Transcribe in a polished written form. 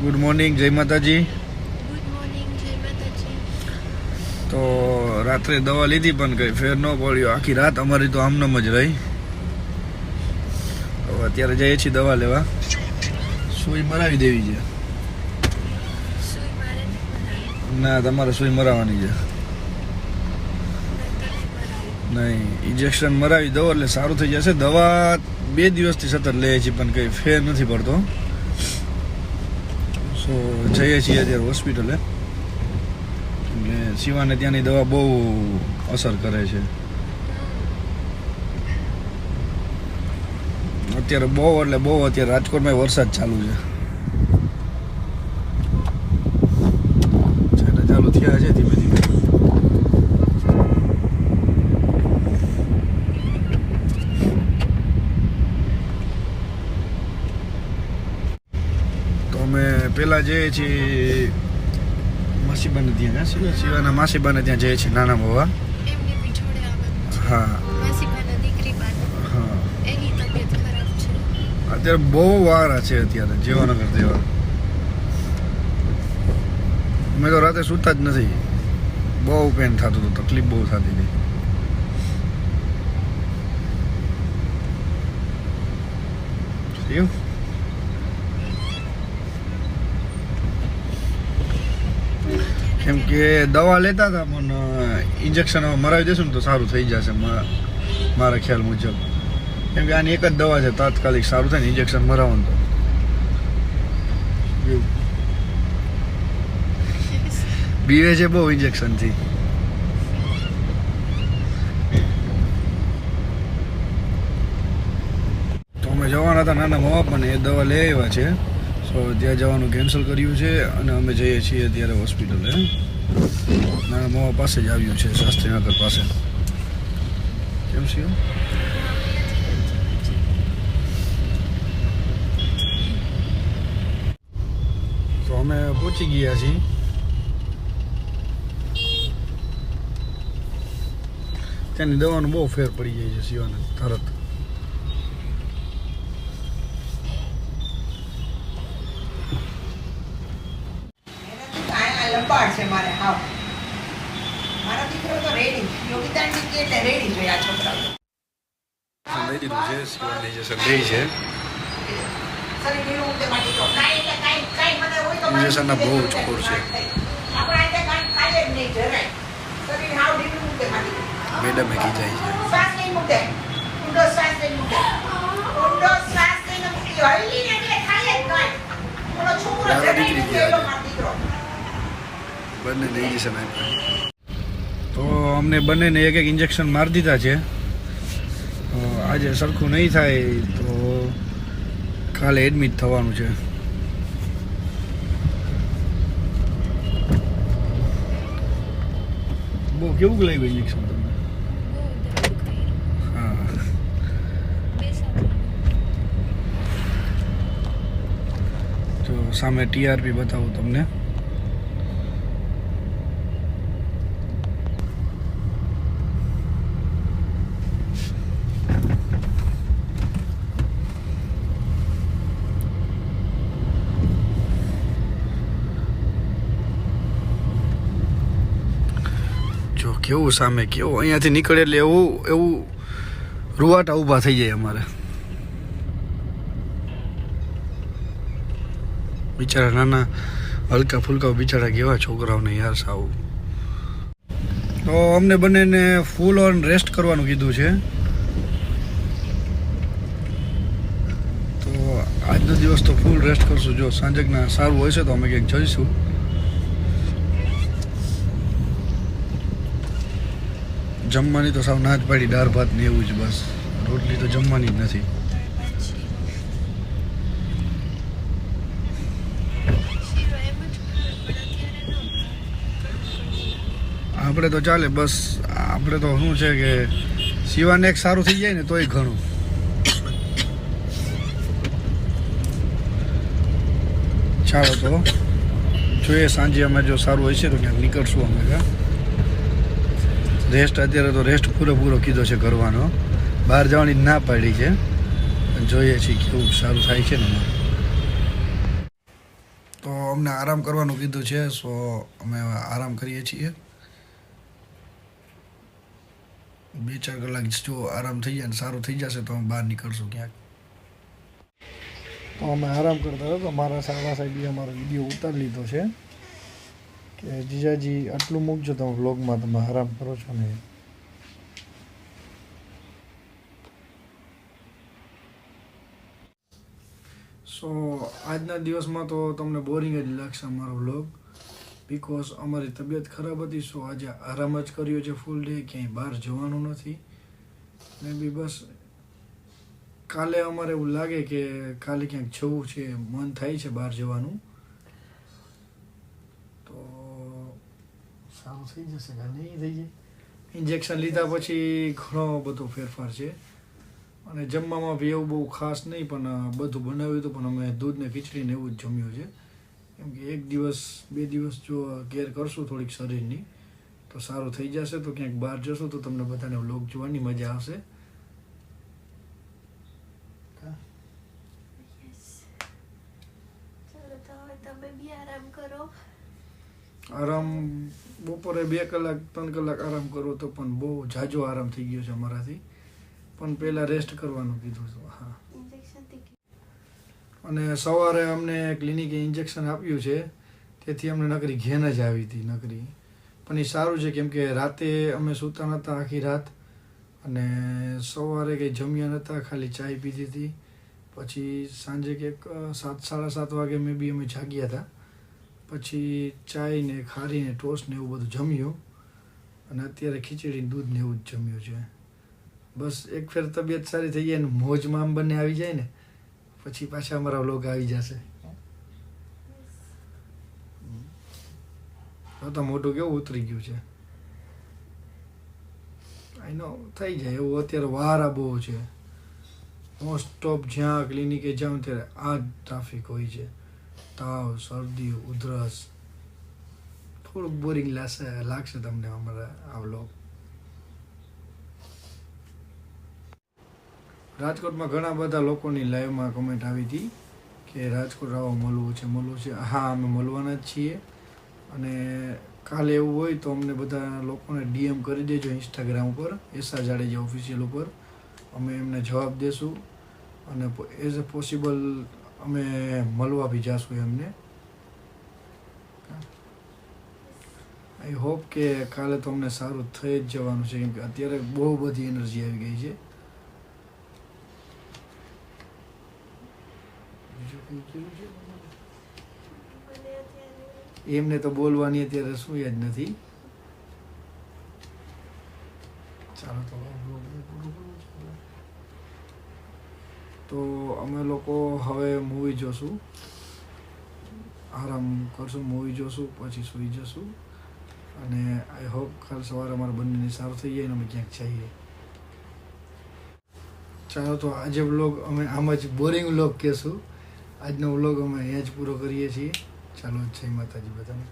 Good morning, જય માતાજી. Good morning, જય માતાજી. તો રાત્રે દવા લીધી પણ કંઈ ફેર ન પડ્યો. આખી રાત અમારી તો આમનામ જ રહી. હવે અત્યારે જઈએ છીએ દવા લેવા. સુઈ મરાવી દેવી છે. સુઈ મારે નથી મરાવી. ના, તમારે સુઈ મરાવવાની છે. નહીં, ઇન્જેક્શન મરાવી દો એટલે સારું થઈ જશે. દવા 2 દિવસથી સતત લઈએ છીએ પણ કંઈ ફેર નથી પડતો. સો જઈએ છીએ અત્યારે હોસ્પિટલે. એટલે શિવાને ત્યાંની દવા બહુ અસર કરે છે. અત્યારે બહુ એટલે બહુ અત્યારે રાજકોટમાં વરસાદ ચાલુ છે. ચાલુ થયા છે ધીમે ધીમે. તો અમે પેલા જઈએ છીએ માસીબાને ત્યાં. શિવાના માસીબાને ત્યાં જઈએ છીએ, નાના મોવા. એમની પીછોડે આવવાનું છે. હા માસીબાના દીકરી બાને. હા, એની તબિયત ખરાબ છે. અત્યારે બહુ વારા છે. અત્યારે જેવાનગર જેવા મેં તો રાતે સૂતા જ નથી. બહુ પેન થતું હતું, તકલીફ બહુ થતી હતી. કેમ કે દવા લેતા હતા પણ ઇન્જેક્શન હવે મરાવી દેશું ને તો સારું થઈ જશે મારા ખ્યાલ મુજબ. કેમ કે આની એક જ દવા છે, તાત્કાલિક સારું થાય ને ઇન્જેક્શન મરાવવાનું. તો બીવે છે બહુ ઇન્જેક્શનથી. તો અમે જવાના હતા નાના મામા પણ એ દવા લઈ આવ્યા છે. સો ત્યાં જવાનું કેન્સલ કર્યું છે અને અમે જઈએ છીએ અત્યારે હોસ્પિટલે. નાના મામા પાસે જ આવ્યું છે, શાસ્ત્રીનગર પાસે. કેમ છે? તો અમે પહોંચી ગયા છીએ. ત્યાંની દવાનું બહુ ફેર પડી જાય છે શિવાને તરત. લંબાડ છે મારે. હાવ મારા દીકરો તો રેડી. યોગિતાની કે એટલે રેડી છે આ છોકરાઓ. લઈ દીધું છે શિવાની ઇન્જેક્શન લે છે. શરીર ઢીલું ઊંચે માટી તો કાંઈ એટલે કાંઈ મને હોય તો ઇન્જેક્શનના બહુ જ ખોર છે. આપણે આજે કાંઈ ખાઈએ જ નહીં જરાય. શરીર હાવ ઢીલું ઊંચે માટી. મેડમે કીધાય છે. શ્વાસ નહીં મૂકે. ઊંડો શ્વાસ નહીં મૂકે. ઊંડો શ્વાસ નહીં મૂકી. હળીને એટલે ખાઈએ જ નહીં. ઓલો છોકરો મારા જરાય દીકરી મૂકે એલો મારો દીકરો. બંનેને ઇન્જેક્શન આપ્યા. તો અમને બંનેને એક એક ઇન્જેક્શન મારી દીધા છે. આજે સરખું નહીં થાય તો કાલે એડમિટ થવાનું છે. બહુ કેવું લાગ્યું ઇન્જેક્શન તમને? બહુ દર્દ કર્યું. હા, તો સામે ટીઆરપી બતાવું તમને. જો કેવું સામે કેવું અહીંયાથી નીકળે એટલે એવું રૂવાટા ઊભા થઈ જાય અમારે. બિચારા નાના હલકા ફુલકા બિચારા કેવા છોકરાઓને યાર સાવ. તો અમને બંનેને ફૂલ ઓન રેસ્ટ કરવાનું કીધું છે. તો આજનો દિવસ તો ફૂલ રેસ્ટ કરશું. જો સાંજકના સારું હોય છે તો અમે ક્યાંક જઈશું. જમવાની તો સાવ ના જ પાડી, દાળ ભાત ને એવું જ બસ. રોટલી તો જમવાની જ નથી. શિવા એમ જ ખાય, પણ અત્યારે ન ખાય. આપણે તો ચાલે બસ. આપણે તો શું છે કે શિવાને એક સારું થઈ જાય ને તોય ઘણું. ચાલો તો જોઈએ સાંજે અમે જો સારું હશે તો ક્યાંક નીકળશું અમે. રેસ્ટ અત્યારે તો રેસ્ટ પૂરેપૂરો કીધો છે કરવાનો. બહાર જવાની ના પાડી છે. જોઈએ છીએ કેવું સારું થાય છે ને. તો અમને આરામ કરવાનું કીધું છે, સો અમે આરામ કરીએ છીએ. 2-4 કલાક જો આરામ થઈ જાય ને સારું થઈ જશે તો અમે બહાર નીકળશું ક્યાંક. તો અમે આરામ કરતા હતા તો મારા સારા સાહેબે અમારો વિડીયો ઉતારી લીધો છે કે જીજાજી આટલું મૂકજો તમે વ્લોગમાં, તમે આરામ કરો છો ને. સો આજના દિવસમાં તો તમને બોરિંગ જ લાગશે અમારો વ્લોગ, બિકોઝ અમારી તબિયત ખરાબ હતી. સો આજે આરામ જ કર્યો છે ફૂલ ડે, ક્યાંય બહાર જવાનું નથી. મે બી બસ કાલે અમારે એવું લાગે કે કાલે ક્યાંક જવું છે, મન થાય છે બહાર જવાનું, તો સારું થઈ જશે કે નહીં થઈ જાય. ઇન્જેક્શન લીધા પછી ઘણો બધો ફેરફાર છે. અને જમવામાં બી એવું બહુ ખાસ નહીં, પણ બધું બનાવ્યું હતું, પણ અમે દૂધ ને ખીચડીને એવું જ જમ્યું છે. કેમ કે 1 દિવસ 2 દિવસ જો કેર કરશું થોડીક શરીરની તો સારું થઈ જશે. તો ક્યાંક બહાર જશું તો તમને બધાને વ્લોગ જોવાની મજા આવશે. ચાલો તો હવે તમે બી આરામ કરો. આરામ બપોરે 2 કલાક 3 કલાક આરામ કરો તો પણ બહુ ઝાઝો આરામ થઈ ગયો છે અમારાથી. પણ પહેલાં રેસ્ટ કરવાનું કીધું હતું. હા, ઇન્જેક્શનથી અને સવારે અમને ક્લિનિકે ઇન્જેક્શન આપ્યું છે, તેથી અમને નકરી ઘેન જ આવી હતી નકરી. પણ એ સારું છે કેમ કે રાતે અમે સૂતા નહોતા આખી રાત, અને સવારે કંઈ જમ્યા નહોતા, ખાલી ચાય પીધી હતી. પછી સાંજે કંઈક 7-7:30 વાગે મે બી અમે જાગ્યા હતા. પછી ચાય ને ખારી ને ટોસ્ટ ને એવું બધું જમ્યું, અને અત્યારે ખીચડી ને દૂધ ને એવું જ જમ્યું છે. બસ એક ફેર તબિયત સારી થઈ જાય ને મોજમાં આમ બંને આવી જાય ને પછી પાછા અમારા વ્લોગ આવી જશે. તો મોટું કેવું ઉતરી ગયું છે. આઈ નો થઈ જાય એવું. અત્યારે વારા બહુ છે, મોસ્ટ ઓફ જ્યાં ક્લિનિકે જાઉં ત્યારે આ જ ટ્રાફિક હોય છે. તાવ, શરદી, ઉધરસ. થોડુંક બોરિંગ લાગશે તમને અમારા આ વ્લોગ. રાજકોટમાં ઘણા બધા લોકોની લાઈવમાં કમેન્ટ આવી હતી કે રાજકોટ આવો મળવું છે. હા, અમે મળવાના જ છીએ. અને કાલે એવું હોય તો અમને બધા લોકોને DM કરી દેજો ઇન્સ્ટાગ્રામ ઉપર, એસા જાડેજા ઓફિશિયલ ઉપર. અમે એમને જવાબ દેશું, અને એઝ અ પોસિબલ અમે મળવા બી જાશું એમને. આઈ હોપ કે કાલે તો અમને સારું થઈ જ જવાનું છે, કેમ કે અત્યારે બહુ બધી એનર્જી આવી ગઈ છે. મને અત્યારે એમને તો બોલવાની અત્યારે શું યાદ નથી. ચાલો તો તો અમે લોકો હવે મૂવી જોશું, આરામ કરશું, મૂવી જોશું, પછી સૂઈ જશું. અને આઈ હોપ કાલ સવારે અમારા બંનેને સારું થઈ જાય ને અમે ક્યાંક જઈએ. ચાલો તો આજે વ્લોગ અમે આમ જ બોરિંગ વ્લોગ કહેશું. આજનો વ્લોગ અમે અહીંયા જ પૂરો કરીએ છીએ. ચાલો, જય માતાજી બધાને.